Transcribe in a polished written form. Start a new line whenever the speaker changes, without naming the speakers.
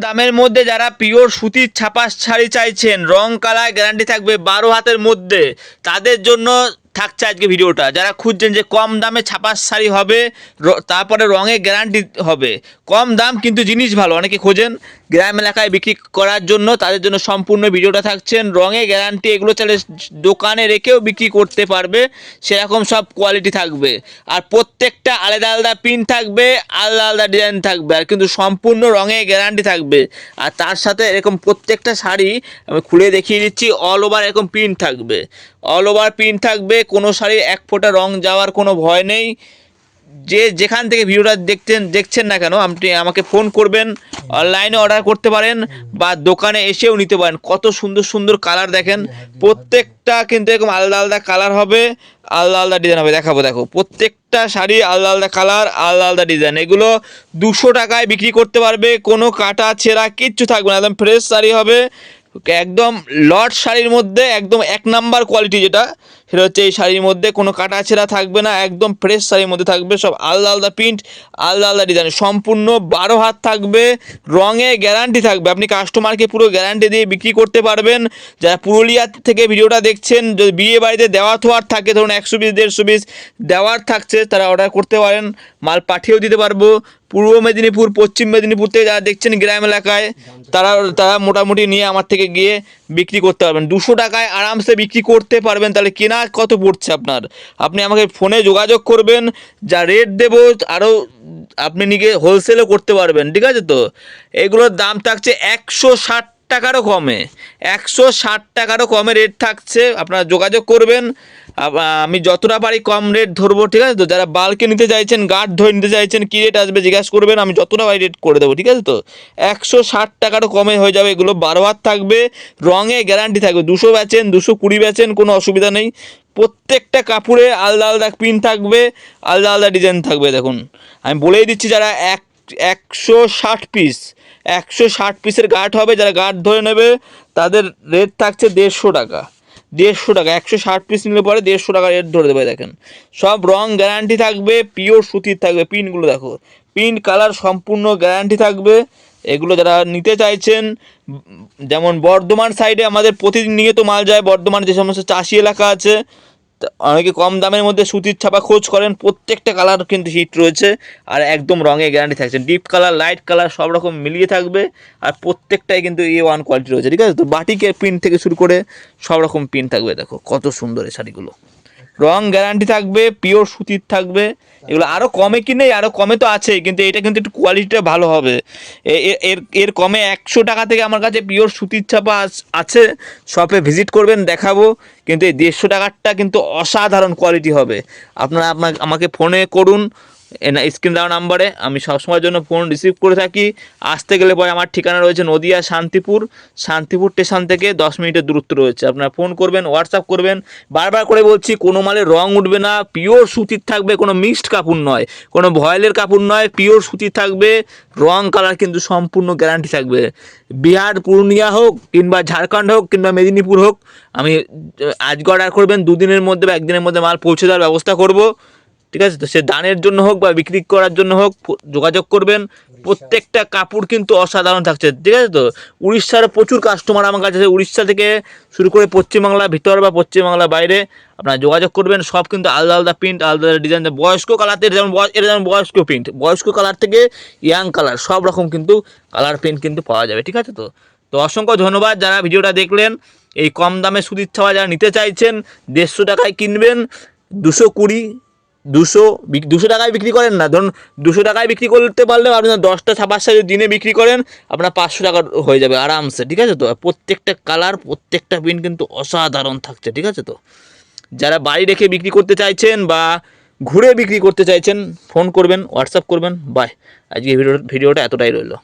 দামের মধ্যে যারা পিওর সুতির ছাপা শাড়ি চাইছেন, রং কালার গ্যারান্টি থাকবে 12 হাতের মধ্যে, তাদের জন্য থাকছে আজকে ভিডিওটা। যারা খুঁজছেন যে কম দামে ছাপার শাড়ি হবে, তারপরে রঙে গ্যারান্টি হবে, কম দাম কিন্তু জিনিস ভালো, অনেকে খোঁজেন গ্রাম এলাকায় বিক্রি করার জন্য, তাদের জন্য সম্পূর্ণ ভিডিওটা থাকছেন। রঙে গ্যারান্টি, এগুলো চাইলে দোকানে রেখেও বিক্রি করতে পারবে, সেরকম সব কোয়ালিটি থাকবে। আর প্রত্যেকটা আলাদা আলাদা প্রিন্ট থাকবে, আলাদা আলাদা ডিজাইন থাকবে, আর কিন্তু সম্পূর্ণ রঙে গ্যারান্টি থাকবে। আর তার সাথে এরকম প্রত্যেকটা শাড়ি আমি খুলে দেখিয়ে দিচ্ছি, অল ওভার এরকম প্রিন্ট থাকবে, অল ওভার প্রিন্ট থাকবে। কোনো শাড়ির এক ফোঁটা রং যাওয়ার কোনো ভয় নেই। যে যেখান থেকে ভিডিওটা দেখছেন না কেন, আপনি আমাকে ফোন করবেন, অনলাইনে অর্ডার করতে পারেন বা দোকানে এসেও নিতে পারেন। কত সুন্দর সুন্দর কালার দেখেন, প্রত্যেকটা কিন্তু এরকম আলাদা আলাদা কালার হবে, আলাদা আলাদা ডিজাইন হবে। দেখাবো, দেখো প্রত্যেকটা শাড়ি আলাদা আলাদা কালার, আলাদা আলাদা ডিজাইন। এগুলো 200 টাকায় বিক্রি করতে পারবে, কোনো কাটা ছেঁড়া কিচ্ছু থাকবে না, একদম ফ্রেশ শাড়ি হবে, একদম লট শাড়ির মধ্যে একদম 1 নাম্বার কোয়ালিটি যেটা, সেটা হচ্ছে এই শাড়ির মধ্যে কোনো কাটা ছেঁড়া থাকবে না, একদম ফ্রেশ শাড়ির মধ্যে থাকবে, সব আলাদা আলাদা প্রিন্ট, আলাদা আলাদা ডিজাইন, সম্পূর্ণ 12 হাত থাকবে, রঙে গ্যারান্টি থাকবে। আপনি কাস্টমারকে পুরো গ্যারান্টি দিয়ে বিক্রি করতে পারবেন। যারা পুরুলিয়া থেকে ভিডিওটা দেখছেন, যদি বিয়ে বাড়িতে দেওয়া থোয়ার থাকে, ধরুন 100 পিস 150 পিস দেওয়ার থাকছে, তারা অর্ডার করতে পারেন, মাল পাঠিয়েও দিতে পারবো। পূর্ব মেদিনীপুর, পশ্চিম মেদিনীপুর থেকে যারা দেখছেন গ্রাম এলাকায়, তারা মোটামুটি নিয়ে আমার থেকে গিয়ে বিক্রি করতে পারবেন। 200 টাকায় আরামসে বিক্রি করতে পারবেন। তাহলে কেনা কত পড়ছে আপনার? আপনি আমাকে ফোনে যোগাযোগ করবেন, যা রেট দেবো আরও আপনি নিজে হোলসেলও করতে পারবেন, ঠিক আছে তো? এগুলোর দাম থাকছে 160 টাকারও কমে, 160 টাকারও কমে রেট থাকছে। আপনারা যোগাযোগ করবেন, আমি যতটা পারি কম রেট ধরবো, ঠিক আছে তো? যারা বাল্কে নিতে চাইছেন, গাঢ় ধরে নিতে চাইছেন, কী রেট আসবে জিজ্ঞাসা করবেন, আমি যতটা পারি রেট করে দেবো, ঠিক আছে তো? 160 টাকারও কমে হয়ে যাবে। এগুলো 12 হাত থাকবে, রঙে গ্যারান্টি থাকবে। 200 বেচেন, 220 বেচেন, কোনো অসুবিধা নেই। প্রত্যেকটা কাপড়ে আলাদা আলাদা প্রিন্ট থাকবে, আলাদা আলাদা ডিজাইন থাকবে। দেখুন, আমি বলেই দিচ্ছি, যারা 160 পিস, 160 পিসের গাঢ় হবে, যারা গাঢ় ধরে নেবে তাদের রেট থাকছে 150 টাকা, 150 টাকা। 160 পিস নিলে পরে 150 টাকা রেট ধরে দেবে। দেখেন, সব রং গ্যারান্টি থাকবে, পিওর সুতির থাকবে। প্রিন্টগুলো দেখো, প্রিন্ট কালার সম্পূর্ণ গ্যারান্টি থাকবে। এগুলো যারা নিতে চাইছেন, যেমন বর্ধমান সাইডে আমাদের প্রতিদিন নিয়ে তো মাল যায়, বর্ধমানে যে সমস্ত চাষি এলাকা আছে, অনেকে কম দামের মধ্যে সুতির ছাপা খোঁজ করেন। প্রত্যেকটা কালার কিন্তু হিট রয়েছে, আর একদম রঙে গ্যারান্টি থাকছে। ডিপ কালার, লাইট কালার সব রকম মিলিয়ে থাকবে, আর প্রত্যেকটাই কিন্তু A1 কোয়ালিটি রয়েছে, ঠিক আছে তো? বাটিকের প্রিন্ট থেকে শুরু করে সব রকম প্রিন্ট থাকবে। দেখো কত সুন্দর এই শাড়িগুলো, রং গ্যারান্টি থাকবে, পিওর সুতির থাকবে। এগুলো আরও কমে কিনে, আরও কমে তো আছেই, কিন্তু এটা কিন্তু একটু কোয়ালিটিটা ভালো হবে। এর কমে 100 টাকা থেকে আমার কাছে পিওর সুতির ছাপা আছে। শপে ভিজিট করবেন, দেখাবো। কিন্তু এই 150 টাকারটা কিন্তু অসাধারণ কোয়ালিটি হবে। আপনারা আমাকে ফোনে করুন, স্ক্রিন দেওয়া নাম্বারে, আমি সবসময়ের জন্য ফোন রিসিভ করে থাকি। আসতে গেলে পরে আমার ঠিকানা রয়েছে নদিয়া শান্তিপুর স্টেশন থেকে 10 মিনিটের দূরত্ব রয়েছে। আপনারা ফোন করবেন, হোয়াটসঅ্যাপ করবেন। বারবার করে বলছি, কোনো মালে রং উঠবে না, পিওর সুতির থাকবে, কোনো মিক্সড কাপড় নয়, কোনো ভয়েলের কাপড় নয়, পিওর সুতির থাকবে। রং কালার কিন্তু সম্পূর্ণ গ্যারান্টি থাকবে। বিহার, পুরুলিয়া হোক, কিংবা ঝাড়খণ্ড হোক, কিংবা মেদিনীপুর হোক, আমি আজকে অর্ডার করবেন, 2 দিনের মধ্যে বা 1 দিনের মধ্যে মাল পৌঁছে দেওয়ার ব্যবস্থা করব, ঠিক আছে তো? সে দানের জন্য হোক বা বিক্রি করার জন্য হোক, যোগাযোগ করবেন। প্রত্যেকটা কাপড় কিন্তু অসাধারণ থাকছে, ঠিক আছে তো? উড়িষ্যার প্রচুর কাস্টমার আমার কাছে আছে, উড়িষ্যা থেকে শুরু করে পশ্চিমবাংলা ভিতর বা পশ্চিমবাংলা বাইরে, আপনারা যোগাযোগ করবেন। সব কিন্তু আলাদা আলাদা প্রিন্ট, আলাদা আলাদা ডিজাইন। বয়স্ক কালার থেকে, যেমন এটা যেমন বয়স্ক প্রিন্ট, বয়স্ক কালার থেকে ইয়াং কালার, সব রকম কিন্তু কালার প্রিন্ট কিন্তু পাওয়া যাবে, ঠিক আছে তো? তো অসংখ্য ধন্যবাদ যারা ভিডিওটা দেখলেন। এই কম দামে সুতির ছাপা যারা নিতে চাইছেন, 150 টাকায় কিনবেন, 200 টাকায় বিক্রি করেন না, ধরুন 200 টাকায় বিক্রি করতে পারলেও আপনার 10টা ছাপার সাইজ দিনে বিক্রি করেন, আপনার 500 টাকা হয়ে যাবে আরামসে, ঠিক আছে তো? প্রত্যেকটা কালার, প্রত্যেকটা প্রিন্ট কিন্তু অসাধারণ থাকছে, ঠিক আছে তো? যারা বাড়ি রেখে বিক্রি করতে চাইছেন বা ঘুরে বিক্রি করতে চাইছেন, ফোন করবেন, হোয়াটসঅ্যাপ করবেন। বাই, আজকে ভিডিওটা এতটাই রইলো।